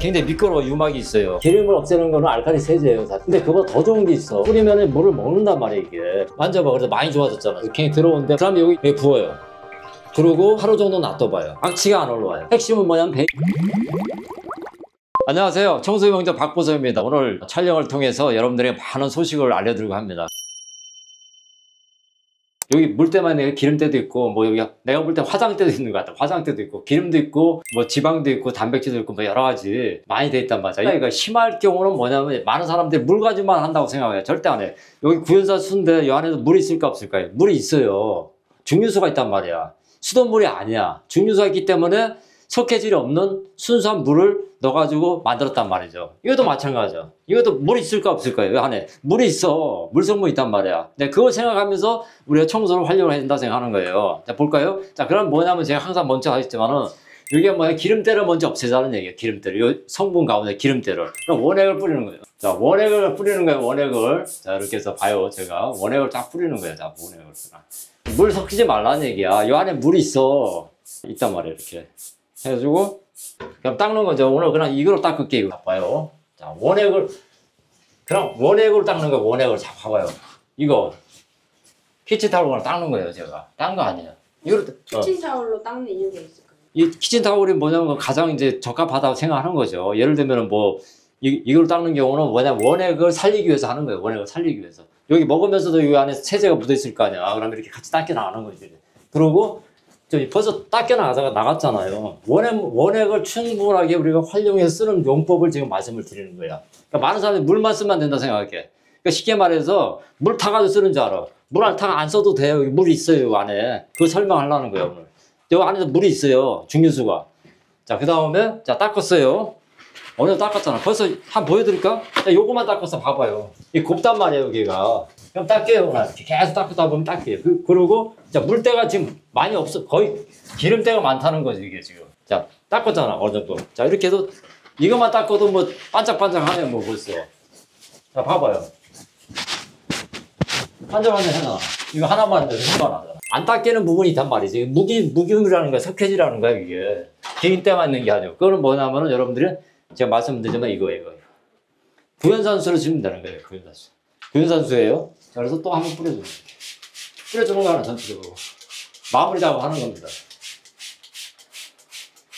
굉장히 미끄러워 유막이 있어요. 기름을 없애는 거는 알칼리 세제예요 사실. 근데 그보다 더 좋은 게 있어. 뿌리면 물을 먹는단 말이야 이게. 만져봐. 그래서 많이 좋아졌잖아. 굉장히 들어오는데 그 다음에 여기 부어요. 그리고 하루 정도 놔둬봐요. 악취가 안 올라와요. 핵심은 뭐냐면 안녕하세요. 청소의 명장 박보섭입니다. 오늘 촬영을 통해서 여러분들에게 많은 소식을 알려드리고 합니다. 여기 물때만 기름때도 있고, 뭐 여기 내가 볼 때 화장때도 있는 것 같아. 화장때도 있고, 기름도 있고, 뭐 지방도 있고, 단백질도 있고, 뭐 여러 가지 많이 돼 있단 말이야. 그러니까 심할 경우는 뭐냐면 많은 사람들이 물 가지만 한다고 생각해요. 절대 안 해. 여기 구연산 수인데 이 안에도 물이 있을까 없을까요? 물이 있어요. 중류수가 있단 말이야. 수돗물이 아니야. 중류수가 있기 때문에 석회질이 없는 순수한 물을 넣어가지고 만들었단 말이죠. 이것도 마찬가지죠. 이것도 물이 있을까 없을까요? 이 안에 물이 있어. 물성분이 있단 말이야. 근데 그걸 생각하면서 우리가 청소를 활용을 해야 된다 생각하는 거예요. 자, 볼까요? 자, 그럼 뭐냐면 제가 항상 먼저 하겠지만은 이게 뭐야? 기름때를 먼저 없애자는 얘기예요. 기름때를. 이 성분 가운데 기름때를. 그럼 원액을 뿌리는 거예요. 자, 원액을 뿌리는 거예요. 원액을. 자, 이렇게 해서 봐요. 제가 원액을 딱 뿌리는 거예요. 자, 원액을. 물 섞이지 말라는 얘기야. 이 안에 물이 있어. 있단 말이에요. 이렇게. 해가지고 그냥 닦는 거죠. 오늘 그냥 이걸로 닦을게요. 봐요. 자, 원액을 그냥 원액으로 닦는 거예요. 원액을 자 봐봐요. 이거 키친타올로 닦는 거예요. 제가 딴 거 아니에요. 이걸 키친타올로 닦는 이유가 있을까요? 이 키친타올이 뭐냐면 가장 이제 적합하다고 생각하는 거죠. 예를 들면은 뭐 이걸 닦는 경우는 뭐냐 원액을 살리기 위해서 하는 거예요. 원액을 살리기 위해서. 여기 먹으면서도 이 안에 세제가 묻어 있을 거 아니야. 그러면 이렇게 같이 닦여 나가는 거지. 그러고 벌써 닦여 나갔잖아요. 원액을 충분하게 우리가 활용해서 쓰는 용법을 지금 말씀을 드리는 거야. 그러니까 많은 사람들이 물만 쓰면 된다 생각해. 그러니까 쉽게 말해서 물 타가지고 쓰는 줄 알아. 물 안 써도 돼요. 물이 있어요, 이 안에. 그거 설명하려는 거예요, 오늘. 여기 안에서 물이 있어요, 중류수가. 자, 그 다음에, 자, 닦았어요. 어느 정도 닦았잖아. 벌써 한번 보여드릴까? 자, 요거만 닦았어, 봐봐요. 이 곱단 말이에요, 여기가. 그럼 닦게요. 계속 닦다 보면 닦게요. 그러고, 자, 물때가 지금 많이 없어. 거의 기름때가 많다는 거지, 이게 지금. 자, 닦았잖아, 어느 정도. 자, 이렇게 해도, 이것만 닦아도 뭐, 반짝반짝하네, 뭐, 벌써. 자, 봐봐요. 반짝반짝 해놔. 이거 하나만 해도 상관하잖아. 안 닦이는 부분이 있단 말이지. 무기물이라는 거야, 석회질이라는 거야, 이게. 기름때만 있는 게 아니고. 그거는 뭐냐면은 여러분들이, 제가 말씀드리지만 이거예요. 구연산수를 주면 되는 거예요, 구연산수. 구연산수예요. 자, 그래서 또 한번 뿌려주는 거예요. 뿌려주는 거 하나 전체적으로. 마무리 작업하는 겁니다.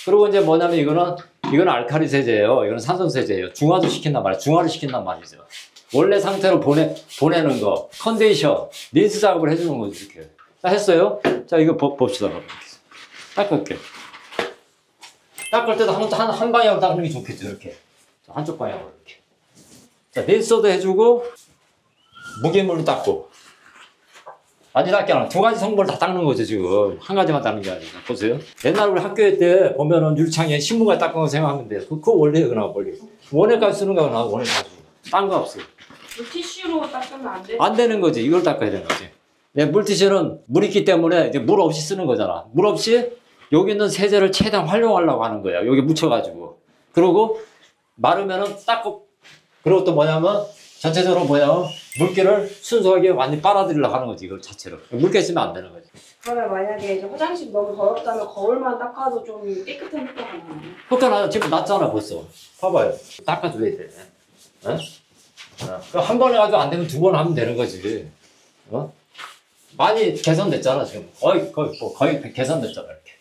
그리고 이제 뭐냐면 이거는 알칼리 세제예요. 이거는 산성 세제예요. 중화도 시킨단 말이에요. 중화를 시킨단 말이죠. 원래 상태로 보내는 거. 컨디션, 린스 작업을 해주는 거죠, 이렇게. 자, 했어요. 자, 이거 봅시다. 닦을게. 닦을 때도 한 방향으로 닦는 게 좋겠죠, 이렇게. 자, 한쪽 방향으로 이렇게. 자, 린스도 해주고, 무게물로 닦고. 많이 닦게 하나. 두 가지 성분을 다 닦는 거죠, 지금. 한 가지만 닦는 게 아니라. 보세요. 옛날 우리 학교 때 보면은 율창에 신문까지 닦은 거 생각하면 돼요. 그거 원래요, 그나마 원래. 원액까지 쓰는 거나 원액까지. 딴 거 없어요. 물티슈로 닦으면 안 돼요? 안 되는 거지. 이걸 닦아야 되는 거지. 물티슈는 물 있기 때문에 이제 물 없이 쓰는 거잖아. 물 없이 여기 있는 세제를 최대한 활용하려고 하는 거야. 여기 묻혀가지고. 그러고 마르면은 닦고, 그리고 또 뭐냐면 전체적으로 뭐냐면 물기를 순수하게 완전히 빨아들이려고 하는 거지. 이거 자체로. 물기 있으면 안 되는 거지. 그러면 만약에 이제 화장실 너무 더럽다면 거울만 닦아도 좀 깨끗한 효과가 나요? 효과 나요. 지금 났잖아 벌써. 봐봐요. 닦아줘야 돼. 어? 한 번에 가지고 안 되면 두 번 하면 되는 거지. 어? 많이 개선됐잖아 지금. 거의 개선됐잖아 이렇게.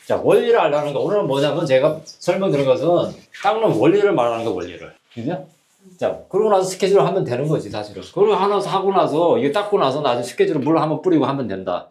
자, 원리를 알라는 거. 오늘은 뭐냐면 제가 설명드린 것은 닦는 원리를 말하는 거, 원리를. 그죠? 자, 그러고 나서 스케줄을 하면 되는 거지, 사실은. 그러고 하고 나서, 이거 닦고 나서 나중에 스케줄을 물 한번 뿌리고 하면 된다.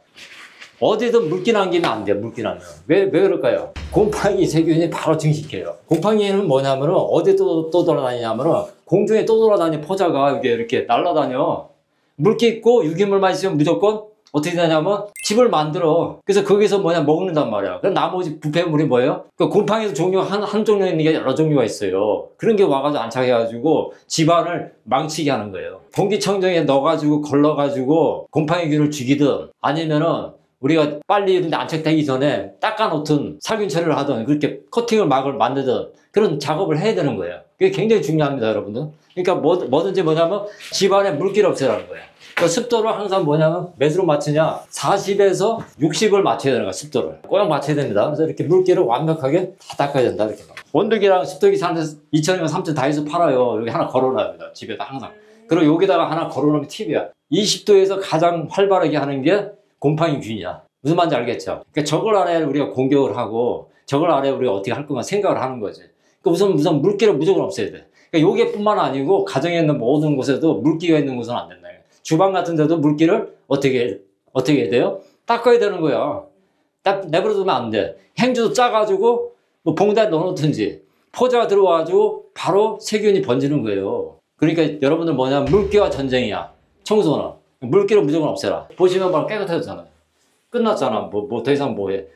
어디든 물기 남기면 안 돼, 물기 남기면. 왜 그럴까요? 곰팡이 세균이 바로 증식해요. 곰팡이는 뭐냐면은, 어디 또 돌아다니냐면은, 공중에 또 돌아다니는 포자가 이렇게 날아다녀. 물기 있고 유기물만 있으면 무조건 어떻게 되냐면 집을 만들어. 그래서 거기서 먹는단 말이야. 그럼 나머지 부패물이 뭐예요? 그 곰팡이도 종류가 한 종류 있는 게 여러 종류가 있어요. 그런 게 와가지고 안착해가지고 집안을 망치게 하는 거예요. 공기청정기에 넣어가지고 걸러가지고 곰팡이균을 죽이든 아니면은 우리가 빨리 이런 데 안착되기 전에 닦아놓든 살균 처리를 하든 그렇게 코팅을 만들든 그런 작업을 해야 되는 거예요. 그게 굉장히 중요합니다, 여러분들. 그러니까 뭐든지 뭐냐면 집안에 물기를 없애라는 거예요. 그러니까 습도를 항상 뭐냐면 몇으로 맞추냐? 40에서 60을 맞춰야 되는 거야, 습도를. 꼭 맞춰야 됩니다. 그래서 이렇게 물기를 완벽하게 다 닦아야 된다, 이렇게. 온도계랑 습도계 사는데 2,000이면 3,000 다 해서 팔아요. 여기 하나 걸어놔요. 집에다 항상. 그리고 여기다가 하나 걸어놓으면 팁이야. 20도에서 가장 활발하게 하는 게 곰팡이균이야. 무슨 말인지 알겠죠? 그러니까 저걸 안에 우리가 공격을 하고 저걸 안에 우리가 어떻게 할 건가 생각을 하는 거지. 그러니까 우선 물기를 무조건 없애야 돼. 그러니까 요게뿐만 아니고 가정에 있는 모든 곳에도 물기가 있는 곳은 안 된다. 주방 같은 데도 물기를 어떻게 해야 돼요? 닦아야 되는 거야. 내버려두면 안 돼. 행주도 짜가지고 뭐 봉다에 넣어놓든지 포자가 들어와가지고 바로 세균이 번지는 거예요. 그러니까 여러분들 뭐냐면 물기와 전쟁이야. 청소는 물기를 무조건 없애라. 보시면 바로 깨끗해졌잖아요. 끝났잖아. 뭐 더 이상 뭐해.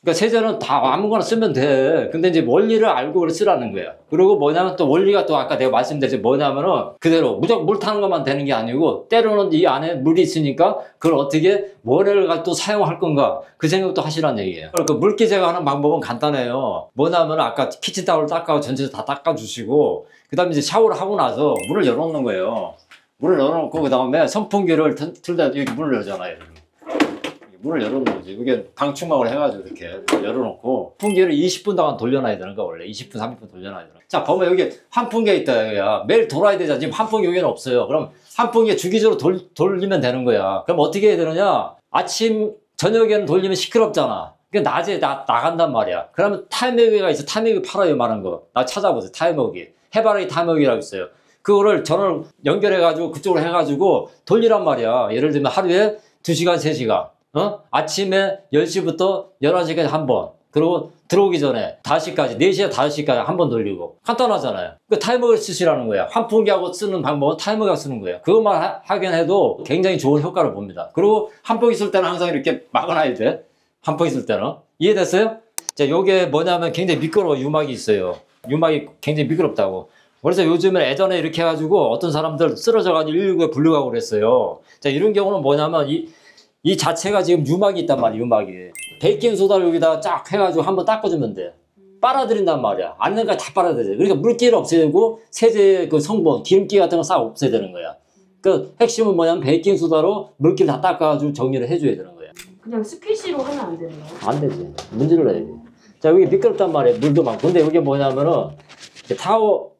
그러니까 세제는 다 아무거나 쓰면 돼. 근데 이제 원리를 알고 그래 쓰라는 거야. 그리고 뭐냐면 또 원리가 또 아까 내가 말씀드렸지 뭐냐면은 그대로 무조건 물 타는 것만 되는 게 아니고 때로는 이 안에 물이 있으니까 그걸 어떻게 뭐를 또 사용할 건가 그 생각도 하시라는 얘기예요. 그러니까 물기 제거하는 방법은 간단해요. 뭐냐면 아까 키친타올 닦아고 전체를 다 닦아주시고 그 다음에 이제 샤워를 하고 나서 문을 열어놓는 거예요. 문을 열어놓고 그 다음에 선풍기를 틀다 이렇게 문을 열잖아요. 문을 열어놓는 거지. 이게 방충망을 해가지고 이렇게 열어놓고 선풍기를 20분 동안 돌려놔야 되는 거 원래 20분 30분 돌려놔야 되는 거. 자 보면 여기 환풍기가 있다 여기야. 매일 돌아야 되잖아. 지금 환풍기 여기는 없어요. 그럼 환풍기에 주기적으로 돌리면 되는 거야. 그럼 어떻게 해야 되느냐? 아침 저녁에는 돌리면 시끄럽잖아. 그러니까 낮에 나간단 말이야. 그러면 타이머기가 있어. 타이머기 팔아요 많은 거. 나 찾아보세요. 타이머기. 해바라기 타이머기라고 있어요. 그거를 전원 연결해가지고 그쪽으로 해가지고 돌리란 말이야. 예를 들면 하루에 2시간 3시간 아침에 10시부터 11시까지 한 번, 그리고 들어오기 전에 5시까지, 4시에 5시까지 한 번 돌리고. 간단하잖아요. 그 타이머를 쓰시라는 거야. 환풍기하고 쓰는 방법은 타이머가 쓰는 거예요. 그것만 하긴 해도 굉장히 좋은 효과를 봅니다. 그리고 환풍기 쓸 때는 항상 이렇게 막아놔야 돼. 환풍기 쓸 때는. 이해됐어요? 자, 요게 뭐냐면 굉장히 미끄러워. 유막이 있어요. 유막이 굉장히 미끄럽다고. 그래서 요즘에 예전에 이렇게 해가지고 어떤 사람들 쓰러져가지고 119에 불려가고 그랬어요. 자, 이런 경우는 뭐냐면 이 자체가 지금 유막이 있단 말이야, 유막이. 베이킹소다를 여기다가 쫙 해가지고 한번 닦아주면 돼. 빨아들인단 말이야. 안는까지 다 빨아들여. 그러니까 물기를 없애고 세제 그 성분, 기름기 같은 거 싹 없애야 되는 거야. 그 핵심은 뭐냐면 베이킹소다로 물기를 다 닦아가지고 정리를 해줘야 되는 거야. 그냥 스퀴시로 하면 안 되나요? 안 되지. 문질러 놔야 돼. 자, 여기 미끄럽단 말이야. 물도 많고. 근데 여기 뭐냐면은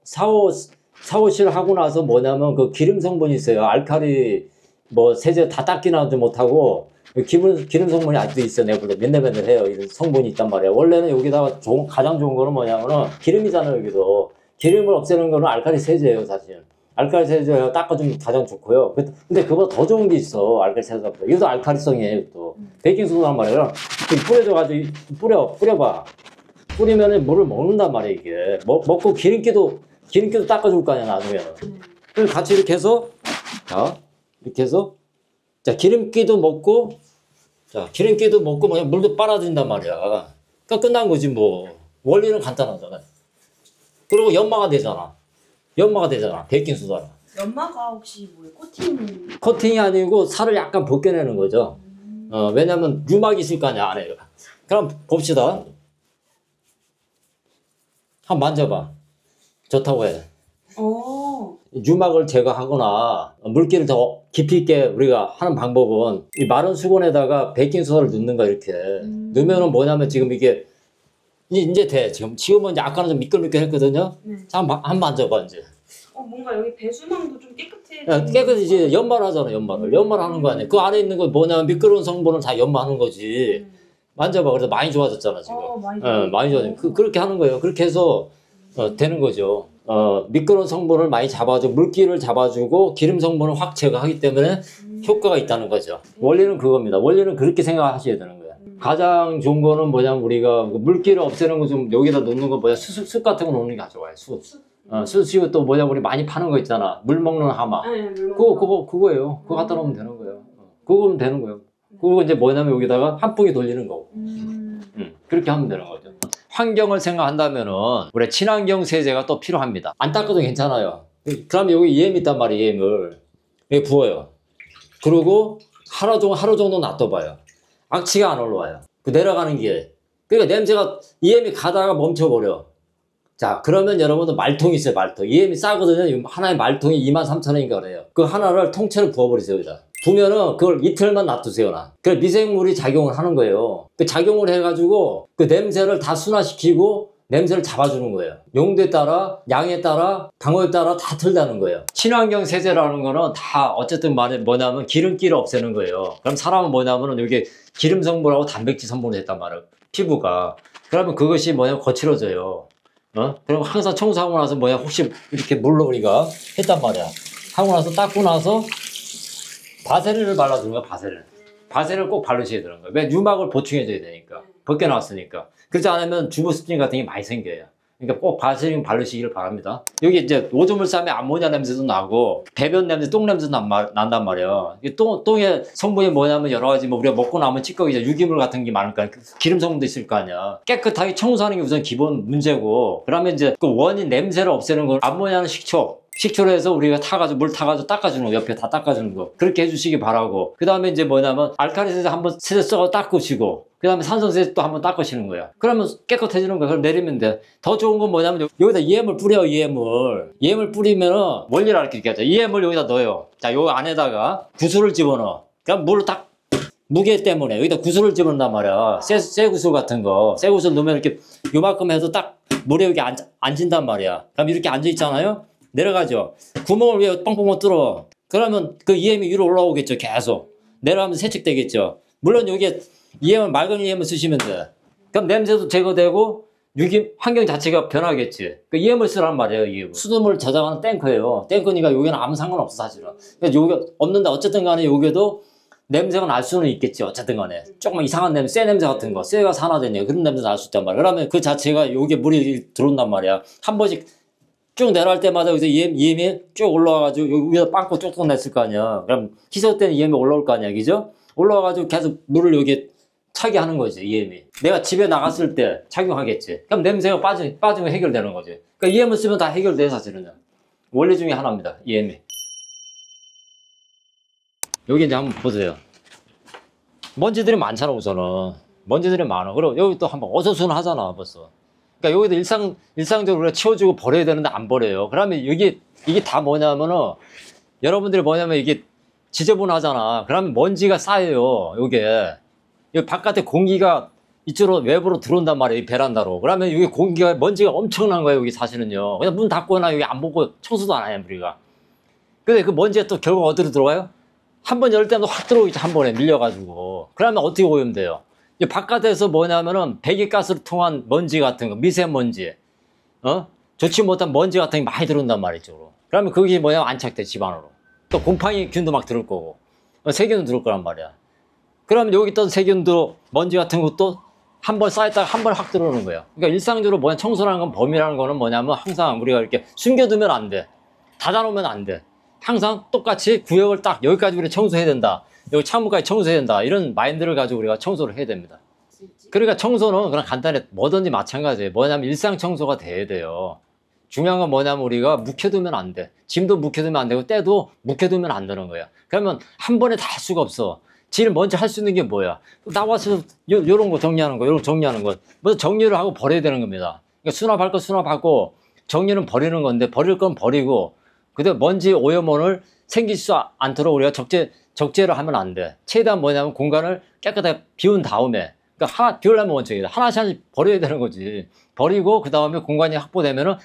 샤워실 하고 나서 뭐냐면 그 기름 성분이 있어요. 알칼리 뭐 세제 다 닦기는 하지 못하고 기름 성분이 아직도 있어. 내보다 맨들맨들해요. 이런 성분이 있단 말이야. 원래는 여기다가 가장 좋은 거는 뭐냐면은 기름이잖아요. 여기도 기름을 없애는 거는 알칼리 세제예요. 사실 알칼리 세제 닦아주면 가장 좋고요. 근데 그거보다 더 좋은 게 있어. 알칼리 세제보다. 이것도 알칼리성이에요. 또 베이킹소다란 말이야. 뿌려줘가지고 뿌려봐. 뿌리면은 물을 먹는단 말이야. 이게 먹고 기름기도 닦아줄 거 아니야. 나중에는. 그래서 같이 이렇게 해서 이렇게 해서 자 기름기도 먹고 뭐냐 물도 빨아들인단 말이야. 그러니까 끝난 거지 뭐. 원리는 간단하잖아. 그리고 연마가 되잖아. 베이킹소다는. 연마가 혹시 뭐예요? 코팅이 아니고 살을 약간 벗겨내는 거죠. 왜냐면 유막이 있을 거 아니야 안에. 그럼 봅시다. 한번 만져봐. 좋다고 해. 유막을 제거하거나 물기를 더 깊이 있게 우리가 하는 방법은 이 마른 수건에다가 베이킹소다를 넣는 거 이렇게 넣으면은 뭐냐면 지금 이게 이제 돼. 지금은 이제 아까는 좀 미끌미끌했거든요. 한번 만져봐 이제. 뭔가 여기 배수망도 좀 깨끗해. 깨끗이지. 연마하잖아. 연마하는 거 아니야. 그 안에 있는 거 뭐냐면 미끄러운 성분을 다 연마하는 거지. 만져봐. 그래서 많이 좋아졌잖아 지금. 많이 좋아졌어. 그렇게 하는 거예요. 그렇게 해서 되는 거죠. 미끄러운 성분을 많이 잡아주고 물기를 잡아주고 기름 성분을 확 제거하기 때문에 효과가 있다는 거죠. 원리는 그겁니다. 원리는 그렇게 생각하셔야 되는 거예요. 가장 좋은 거는 뭐냐면 우리가 물기를 없애는 거 좀 여기다 놓는 거 뭐냐 숯 같은 거 놓는 게 아주 좋아요. 숯이고 또 뭐냐 우리 많이 파는 거 있잖아. 물 먹는 하마. 그거예요. 그거 갖다 놓으면 되는 거예요. 그거면 되는 거예요. 그리고 이제 뭐냐면 여기다가 환풍기 돌리는 거고. 그렇게 하면 되는 거죠. 환경을 생각한다면은 우리 친환경 세제가 또 필요합니다. 안 닦아도 괜찮아요. 그러면 여기 EM 있단 말이에요. EM을 여기 부어요. 그리고 하루 정도 놔둬봐요. 악취가 안 올라와요. 그 내려가는 길에. 그러니까 냄새가 EM이 가다가 멈춰버려. 자 그러면 여러분들 말통이 있어요. 말통. EM이 싸거든요. 하나의 말통이 23,000원인가 그래요. 그 하나를 통째로 부어버리세요. 여기다. 부면은 그걸 이틀만 놔두세요. 그 미생물이 작용을 하는 거예요. 그 작용을 해가지고 그 냄새를 다 순화시키고 냄새를 잡아주는 거예요. 용도에 따라, 양에 따라, 방법에 따라 다 틀다는 거예요. 친환경 세제라는 거는 다 어쨌든 말해 뭐냐면 기름기를 없애는 거예요. 그럼 사람은 뭐냐면은 여기 기름 성분하고 단백질 성분이 됐단 말이에요. 피부가. 그러면 그것이 뭐냐면 거칠어져요. 그럼 항상 청소하고 나서 뭐야 혹시 이렇게 물로 우리가 했단 말이야. 하고 나서 닦고 나서 바세린을 발라주는 거야. 바세린을 꼭 바르셔야 되는 거야. 왜? 유막을 보충해줘야 되니까. 벗겨놨으니까. 그렇지 않으면 주부습진 같은 게 많이 생겨요. 그러니까 꼭 바세린 바르시기를 바랍니다. 여기 이제 오줌을 싸면 암모니아 냄새도 나고 배변 냄새, 똥 냄새도 난단 말이에요. 똥의 성분이 뭐냐면 여러 가지 뭐 우리가 먹고 나면 찌꺼기, 유기물 같은 게 많으니까 기름 성분도 있을 거 아니야. 깨끗하게 청소하는 게 우선 기본 문제고, 그러면 이제 그 원인 냄새를 없애는 건 암모니아는 식초로 해서 우리가 물 타가지고 닦아주는 거, 옆에 다 닦아주는 거. 그렇게 해주시기 바라고. 그 다음에 이제 뭐냐면, 알칼리세제 한번 세제 써 닦으시고, 그 다음에 산성세제 또 한번 닦으시는 거야. 그러면 깨끗해지는 거야. 그걸 내리면 돼. 더 좋은 건 뭐냐면, 여기다 EM을 뿌려요, EM을. EM을 뿌리면은, 원리를 알려드릴게요. EM을 여기다 넣어요. 자, 요 안에다가 구슬을 집어넣어. 그럼 물을 딱, 무게 때문에 여기다 구슬을 집어넣는단 말이야. 쇠 구슬 같은 거. 쇠 구슬 넣으면 이렇게 요만큼 해서 딱 물에 여기 앉힌단 말이야. 그럼 이렇게 앉아있잖아요? 내려가죠. 구멍을 왜 뻥뻥 뚫어? 그러면 그 EM이 위로 올라오겠죠. 계속 내려가면 세척되겠죠. 물론 여기에 EM을 맑은 EM을 쓰시면 돼. 그럼 냄새도 제거되고 환경 자체가 변하겠지. 그 EM을 쓰란 말이에요. EM. 수돗물 저장하는 탱크예요. 탱크니까 여기는 아무 상관없어 사실은. 그러니까 여기 없는데 어쨌든 간에 여기도 냄새가 날 수는 있겠지. 어쨌든 간에 조금 이상한 냄새, 쇠 냄새 같은 거, 쇠가 산화되냐 그런 냄새 날 수 있단 말이야. 그러면 그 자체가 여기에 물이 들어온단 말이야. 한 번씩 쭉 내려갈 때마다 여기서 EM이 쭉 올라와가지고 여기 위에다 빵꾸 쭉쭉 냈을 거 아니야. 그럼 희석 때는 EM이 올라올 거 아니야. 그죠? 올라와가지고 계속 물을 여기 차게 하는 거지. EM이. 내가 집에 나갔을 때 착용하겠지. 그럼 냄새가 빠지면 해결되는 거지. 그러니까 EM을 쓰면 다 해결돼 사실은. 원리 중에 하나입니다. EM이. 여기 이제 한번 보세요. 먼지들이 많잖아 우선은. 먼지들이 많아. 그리고 여기 또 한번 어서수는 하잖아 벌써. 그러니까 여기도 일상적으로 우리가 치워주고 버려야 되는데 안 버려요. 그러면 이게 다 뭐냐면은, 여러분들이 뭐냐면 이게 지저분하잖아. 그러면 먼지가 쌓여요, 요게. 여기 바깥에 공기가 이쪽으로 외부로 들어온단 말이에요, 이 베란다로. 그러면 여기 공기가, 먼지가 엄청난 거예요, 여기 사실은요. 그냥 문 닫거나 여기 안 보고 청소도 안 해요, 우리가. 근데 그 먼지가 또 결국 어디로 들어가요? 한 번 열 때도 확 들어오겠죠, 한 번에 밀려가지고. 그러면 어떻게 오염 돼요? 바깥에서 뭐냐면은 배기가스를 통한 먼지 같은 거, 미세먼지, 좋지 못한 먼지 같은 게 많이 들어온단 말이죠. 그러면 그게 뭐냐면 안착돼, 집안으로. 또 곰팡이균도 막 들을 거고, 세균도 들을 거란 말이야. 그러면 여기 있던 세균도, 먼지 같은 것도 한 번 쌓였다가 한 번 확 들어오는 거예요. 그러니까 일상적으로 뭐냐, 청소라는 건, 범위라는 거는 뭐냐면 항상 우리가 이렇게 숨겨두면 안 돼. 닫아놓으면 안 돼. 항상 똑같이 구역을 딱 여기까지 우리 청소해야 된다. 여기 창문까지 청소해야 된다. 이런 마인드를 가지고 우리가 청소를 해야 됩니다. 그러니까 청소는 그냥 간단히 뭐든지 마찬가지예요. 뭐냐면 일상 청소가 돼야 돼요. 중요한 건 뭐냐면 우리가 묵혀두면 안 돼. 짐도 묵혀두면 안 되고 때도 묵혀두면 안 되는 거야. 그러면 한 번에 다 할 수가 없어. 제일 먼저 할 수 있는 게 뭐야? 나와서 요런 거 정리하는 거, 요런 거 정리하는 거. 먼저 정리를 하고 버려야 되는 겁니다. 그러니까 수납할 거 수납하고 정리는 버리는 건데 버릴 건 버리고 그다음에 먼지 오염원을 생기지 않도록 우리가 적재를 하면 안 돼. 최대한 뭐냐면 공간을 깨끗하게 비운 다음에, 그러니까 비우려면 원칙이다. 하나씩 버려야 되는 거지. 버리고 그 다음에 공간이 확보되면은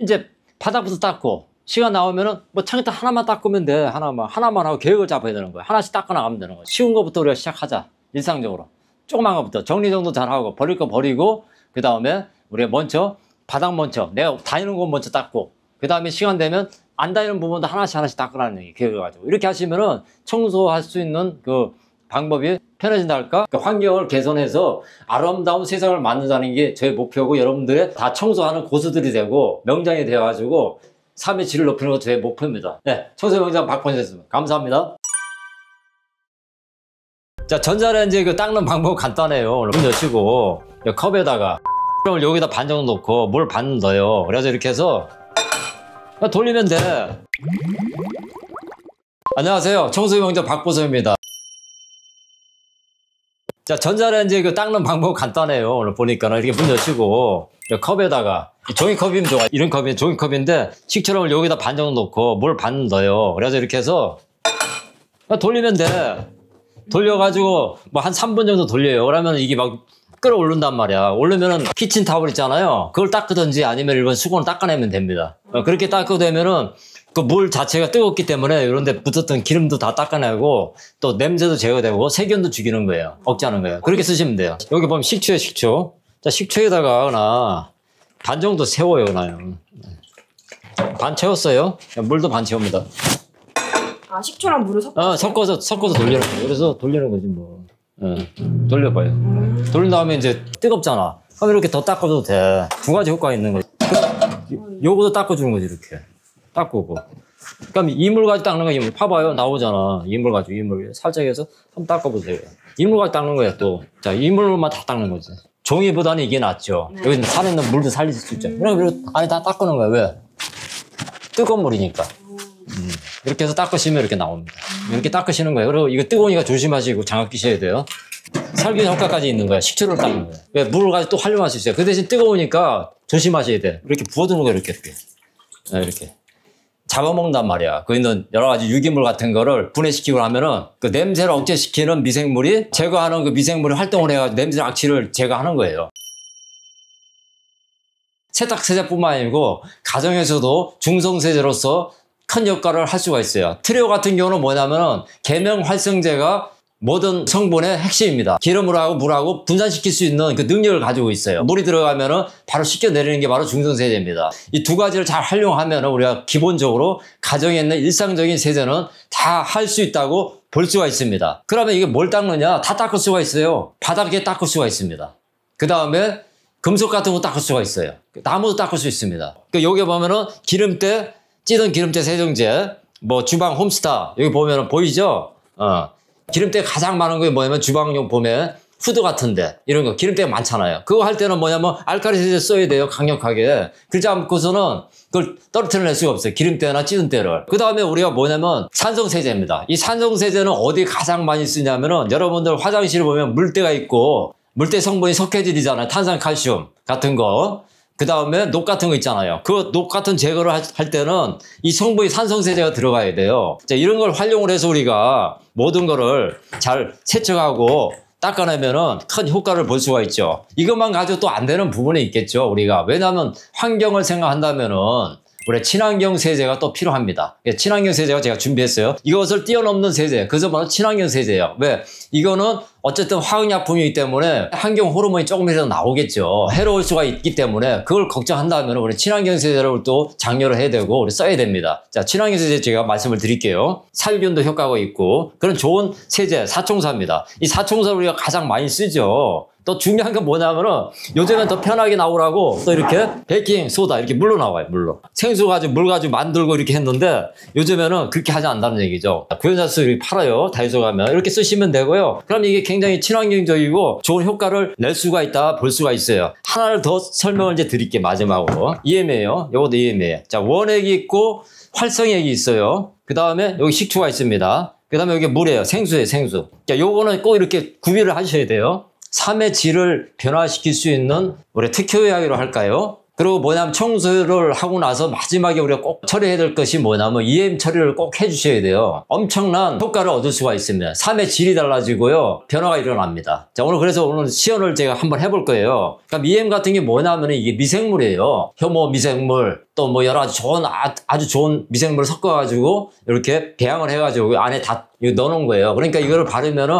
이제 바닥부터 닦고 시간 나오면은 뭐 창에다 하나만 닦으면 돼. 하나만 하고 계획을 잡아야 되는 거야. 하나씩 닦아 나가면 되는 거야. 쉬운 거부터 우리가 시작하자. 일상적으로 조그만 거부터 정리정도 잘하고 버릴 거 버리고 그 다음에 우리가 먼저 바닥 먼저 내가 다니는 곳 먼저 닦고 그 다음에 시간 되면 안 다니는 부분도 하나씩 닦으라는 얘기 계획을 가지고 이렇게 하시면은 청소할 수 있는 그 방법이 편해진다 할까? 그러니까 환경을 개선해서 아름다운 세상을 만든다는 게 저의 목표고 여러분들의 다 청소하는 고수들이 되고 명장이 되어가지고 삶의 질을 높이는 것도 제 목표입니다. 네, 청소명장 박본이었습니다. 감사합니다. 자, 전자레인지 그 닦는 방법 간단해요. 문 여시고 컵에다가 여기다 반 정도 넣고 물 반 넣어요. 그래서 이렇게 해서 돌리면 돼. 안녕하세요. 청소명장 박보섭입니다. 자, 전자레인지 그 닦는 방법 간단해요. 오늘 보니까는 이렇게 문 여시고 컵에다가 종이컵이면 좋아. 이런 컵이 종이컵인데 식초를 여기다 반 정도 넣고 물 반 넣어요. 그래서 이렇게 해서 돌리면 돼. 돌려가지고 뭐 한 3분 정도 돌려요. 그러면 이게 막 끌어올른단 말이야. 올르면은 키친타올 있잖아요. 그걸 닦든지 아니면 일반 수건을 닦아내면 됩니다. 그렇게 닦고 되면은 그 물 자체가 뜨겁기 때문에 이런 데 붙었던 기름도 다 닦아내고 또 냄새도 제거되고 세균도 죽이는 거예요. 억제하는 거예요. 그렇게 쓰시면 돼요. 여기 보면 식초에 식초. 자, 식초에다가 나 반 정도 세워요, 나요. 반 채웠어요. 물도 반 채웁니다. 아, 식초랑 물을 섞어. 섞어서 돌리는 거예요. 그래서 돌리는 거지 뭐. 돌려봐요. 돌린 다음에 이제 뜨겁잖아. 그럼 이렇게 더 닦아도 돼. 두 가지 효과가 있는 거지. 요거도 닦아주는 거지, 이렇게. 닦고. 그럼 이물 가지고 닦는 거야, 이물. 봐봐요. 나오잖아. 이물 가지고, 이물. 살짝 해서 한번 닦아보세요. 이물 가지고 닦는 거야, 또. 자, 이물로만 다 닦는 거지. 종이보다는 이게 낫죠. 네. 여기 살에 있는 물도 살릴 수 있죠. 그럼 안에 다 닦는 거야. 왜? 뜨거운 물이니까. 이렇게 해서 닦으시면 이렇게 나옵니다. 이렇게 닦으시는 거예요. 그리고 이거 뜨거우니까 조심하시고 장갑 끼셔야 돼요. 살균 효과까지 있는 거야. 식초를 닦는 거야. 왜? 물을 가지고 또 활용할 수 있어요. 그 대신 뜨거우니까 조심하셔야 돼. 이렇게 부어두는 거야, 이렇게. 이렇게. 잡아먹는단 말이야. 그 있는 여러 가지 유기물 같은 거를 분해시키고 나면은 그 냄새를 억제시키는 미생물이 제거하는 그 미생물이 활동을 해가지고 냄새 악취를 제거하는 거예요. 세탁세제뿐만 아니고 가정에서도 중성세제로서 큰 역할을 할 수가 있어요. 트리오 같은 경우는 뭐냐면은 계명활성제가 모든 성분의 핵심입니다. 기름하고 물하고 분산시킬 수 있는 그 능력을 가지고 있어요. 물이 들어가면은 바로 씻겨내리는 게 바로 중성세제입니다. 이 두 가지를 잘 활용하면은 우리가 기본적으로 가정에 있는 일상적인 세제는 다 할 수 있다고 볼 수가 있습니다. 그러면 이게 뭘 닦느냐? 다 닦을 수가 있어요. 바닥에 닦을 수가 있습니다. 그 다음에 금속 같은 거 닦을 수가 있어요. 나무도 닦을 수 있습니다. 여기 보면은 기름때, 찌든 기름때 세정제, 뭐 주방 홈스타, 여기 보면은 보이죠? 기름때 가장 많은 게 뭐냐면 주방용 보면 후드 같은데 이런 거 기름때가 많잖아요. 그거 할 때는 뭐냐면 알칼리 세제 써야 돼요. 강력하게. 그렇지 않고서는 그걸 떨어뜨려낼 수가 없어요. 기름때나 찌든 때를. 그 다음에 우리가 뭐냐면 산성세제입니다. 이 산성세제는 어디 가장 많이 쓰냐면은 여러분들 화장실에 보면 물때가 있고 물때 성분이 석회질이잖아요. 탄산칼슘 같은 거. 그 다음에 녹 같은 거 있잖아요. 그 녹 같은 제거를 할 때는 이 성분이 산성세제가 들어가야 돼요. 자, 이런 걸 활용을 해서 우리가 모든 거를 잘 세척하고 닦아내면은 큰 효과를 볼 수가 있죠. 이것만 가지고 또 안 되는 부분이 있겠죠. 우리가. 왜냐하면 환경을 생각한다면은 우리 친환경 세제가 또 필요합니다. 친환경 세제가 제가 준비했어요. 이것을 뛰어넘는 세제. 그래서 바로 친환경 세제예요. 왜? 이거는 어쨌든 화학약품이기 때문에 환경 호르몬이 조금이라도 나오겠죠. 해로울 수가 있기 때문에 그걸 걱정한다면 우리 친환경 세제를 또 장려를 해야 되고 우리 써야 됩니다. 자, 친환경 세제 제가 말씀을 드릴게요. 살균도 효과가 있고 그런 좋은 세제, 사총사입니다. 이 사총사를 우리가 가장 많이 쓰죠. 또 중요한 건 뭐냐면은 요즘엔 더 편하게 나오라고 또 이렇게 베이킹 소다 이렇게 물로 나와요. 물로. 생수 가지고 물 가지고 만들고 이렇게 했는데 요즘에는 그렇게 하지 않는다는 얘기죠. 구연자수 이렇게 팔아요. 다이소 가면 이렇게 쓰시면 되고요. 그럼 이게 굉장히 친환경적이고 좋은 효과를 낼 수가 있다 볼 수가 있어요. 하나를 더 설명을 이제 드릴게요. 마지막으로. EMA예요. 요것도 EMA. 자, 원액이 있고 활성액이 있어요. 그 다음에 여기 식초가 있습니다. 그 다음에 여기 물이에요. 생수예요. 생수. 자, 요거는 꼭 이렇게 구비를 하셔야 돼요. 삶의 질을 변화시킬 수 있는 우리 특효약이라고 할까요? 그리고 뭐냐면 청소를 하고 나서 마지막에 우리가 꼭 처리해야 될 것이 뭐냐면 EM 처리를 꼭 해주셔야 돼요. 엄청난 효과를 얻을 수가 있습니다. 삶의 질이 달라지고요. 변화가 일어납니다. 자, 그래서 오늘 시연을 제가 한번 해볼 거예요. 그러니까 EM 같은 게 뭐냐면 이게 미생물이에요. 효모 미생물, 또 뭐 여러 가지 아주 좋은 미생물을 섞어가지고 이렇게 배양을 해가지고 안에 다 넣어놓은 거예요. 그러니까 이거를 바르면은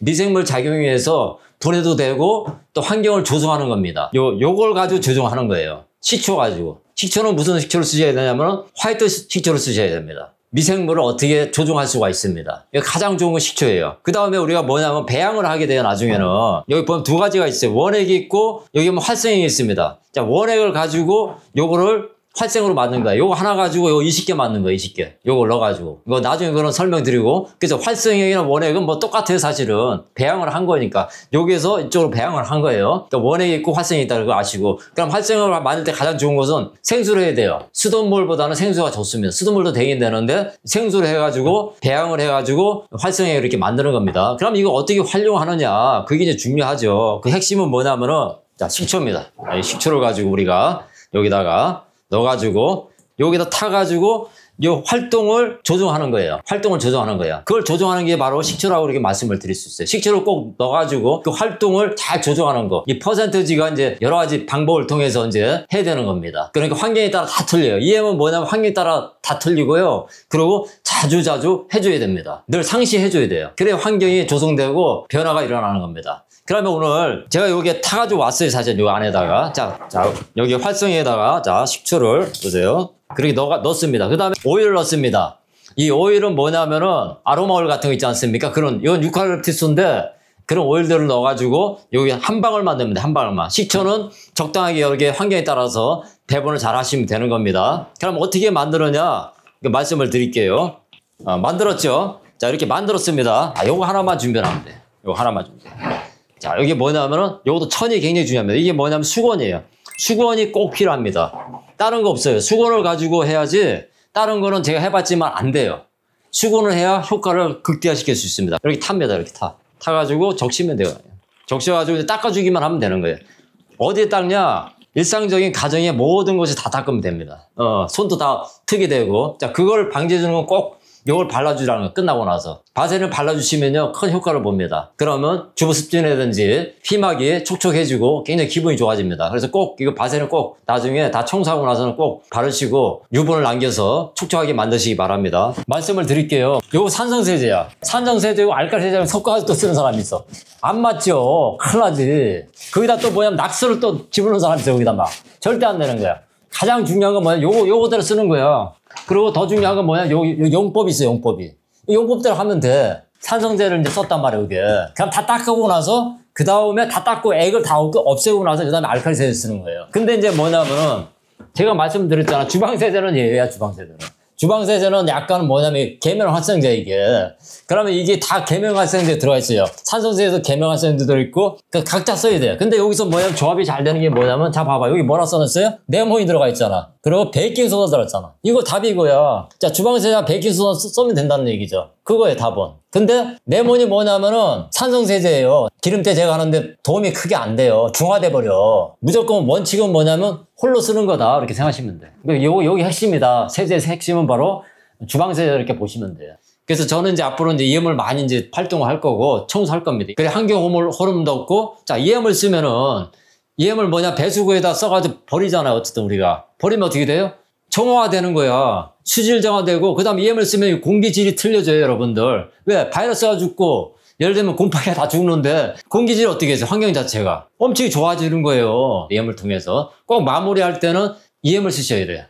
미생물 작용에 의해서 분해도 되고 또 환경을 조성하는 겁니다. 요걸 가지고 조정하는 거예요. 식초 가지고. 식초는 무슨 식초를 쓰셔야 되냐면 화이트 식초를 쓰셔야 됩니다. 미생물을 어떻게 조종할 수가 있습니다. 이거 가장 좋은 건 식초예요. 그 다음에 우리가 뭐냐면 배양을 하게 돼요. 나중에는. 여기 보면 두 가지가 있어요. 원액이 있고 여기 보면 활성액이 있습니다. 자, 원액을 가지고 요거를 활성으로 만든 거야. 요거 하나 가지고 요거 20개 만든 거야, 20개. 요걸 넣어가지고. 이거 나중에 그런 설명드리고. 그래서 활성액이나 원액은 뭐 똑같아요, 사실은. 배양을 한 거니까. 여기에서 이쪽으로 배양을 한 거예요. 그러니까 원액이 있고 활성액이 있다는 걸 아시고. 그럼 활성액을 만들 때 가장 좋은 것은 생수를 해야 돼요. 수돗물보다는 생수가 좋습니다. 수돗물도 되긴 되는데 생수를 해가지고 배양을 해가지고 활성액을 이렇게 만드는 겁니다. 그럼 이거 어떻게 활용하느냐. 그게 이제 중요하죠. 그 핵심은 뭐냐면은 자, 식초입니다. 이 식초를 가지고 우리가 여기다가 넣어가지고 여기다 타가지고 이 활동을 조정하는 거예요. 활동을 조정하는 거야. 그걸 조정하는 게 바로 식초라고 이렇게 말씀을 드릴 수 있어요. 식초를 꼭 넣어가지고 그 활동을 잘 조정하는 거. 이 퍼센트지가 이제 여러 가지 방법을 통해서 이제 해야 되는 겁니다. 그러니까 환경에 따라 다 틀려요. EM은 뭐냐면 환경에 따라 다 틀리고요. 그리고 자주 해줘야 됩니다. 늘 상시해줘야 돼요. 그래야 환경이 조성되고 변화가 일어나는 겁니다. 그러면 오늘 제가 여기에 타가지고 왔어요. 사실 요 안에다가. 자, 여기 활성에다가 자, 식초를 보세요. 그렇게 넣습니다. 그 다음에 오일을 넣습니다. 이 오일은 뭐냐면은 아로마 오일 같은 거 있지 않습니까? 이건 유칼립투스인데 그런 오일들을 넣어가지고 여기 한 방울만 넣습니다. 한 방울만. 식초는 적당하게 여기 환경에 따라서 배분을 잘 하시면 되는 겁니다. 그럼 어떻게 만들었냐? 말씀을 드릴게요. 만들었죠? 자, 이렇게 만들었습니다. 요거 하나만 준비하면 돼. 요거 하나만 준비해. 자, 여기 뭐냐면은 요것도 천이 굉장히 중요합니다. 이게 뭐냐면 수건이에요. 수건이 꼭 필요합니다. 다른 거 없어요. 수건을 가지고 해야지 다른 거는 제가 해봤지만 안 돼요. 수건을 해야 효과를 극대화시킬 수 있습니다. 이렇게 탑니다. 이렇게 타가지고 적시면 돼요. 적셔가지고 닦아주기만 하면 되는 거예요. 어디에 닦냐? 일상적인 가정의 모든 것이 다 닦으면 됩니다. 손도 다 트게 되고. 자, 그걸 방지해주는 건 꼭 이걸 발라주라는 거 끝나고 나서. 바세린을 발라주시면요, 큰 효과를 봅니다. 그러면 주부습진이라든지 피막이 촉촉해지고 굉장히 기분이 좋아집니다. 그래서 꼭 이거 바세린 꼭 나중에 다 청소하고 나서는 꼭 바르시고 유분을 남겨서 촉촉하게 만드시기 바랍니다. 말씀을 드릴게요. 이거 산성세제야. 산성세제고 알칼리세제를 섞어서 또 쓰는 사람이 있어. 안 맞죠? 큰일 나지. 거기다 또 뭐냐면 낙수를 또 집어넣는 사람이 있어, 여기다 막. 절대 안 되는 거야. 가장 중요한 건 뭐냐, 요거대로 쓰는 거야. 그리고 더 중요한 건 뭐냐, 용법이 있어요, 용법이. 이 용법대로 하면 돼. 산성제를 이제 썼단 말이에요, 이게. 그럼 다 닦고 나서, 그 다음에 다 닦고 액을 다 없애고 나서, 그 다음에 알칼리세제 쓰는 거예요. 근데 이제 뭐냐면은, 제가 말씀드렸잖아. 주방세제는 얘야, 주방세제는. 주방세제는 약간 뭐냐면, 계면활성제, 이게. 그러면 이게 다 계면활성제 들어가 있어요. 산성세제도 계면활성제 들어있고, 각자 써야 돼요. 근데 여기서 뭐냐면, 조합이 잘 되는 게 뭐냐면, 자, 봐봐. 여기 뭐라 써놨어요? 네모이 들어가 있잖아. 그리고 베이킹소다 들어있잖아. 이거 답이 이거야. 자, 주방세제와 베이킹소다 쓰면 된다는 얘기죠. 그거예요, 답은. 근데 네모니 뭐냐면은 산성세제예요. 기름때 제가 하는데 도움이 크게 안 돼요. 중화돼 버려. 무조건 원칙은 뭐냐면 홀로 쓰는 거다. 이렇게 생각하시면 돼. 여기 핵심이다. 세제의 핵심은 바로 주방세제 이렇게 보시면 돼요. 그래서 저는 이제 앞으로 이제 EM을 많이 이제 활동을 할 거고 청소할 겁니다. 그래 환경 호르몬도 없고, 자, EM을 쓰면은 EM을 뭐냐 배수구에다 써가지고 버리잖아요. 어쨌든 우리가 버리면 어떻게 돼요? 정화되는 거야. 수질 정화되고, 그 다음 EM을 쓰면 공기질이 틀려져요, 여러분들. 왜? 바이러스가 죽고, 예를 들면 곰팡이가 다 죽는데, 공기질이 어떻게 해서 환경 자체가 엄청 좋아지는 거예요. EM을 통해서. 꼭 마무리할 때는 EM을 쓰셔야 돼요.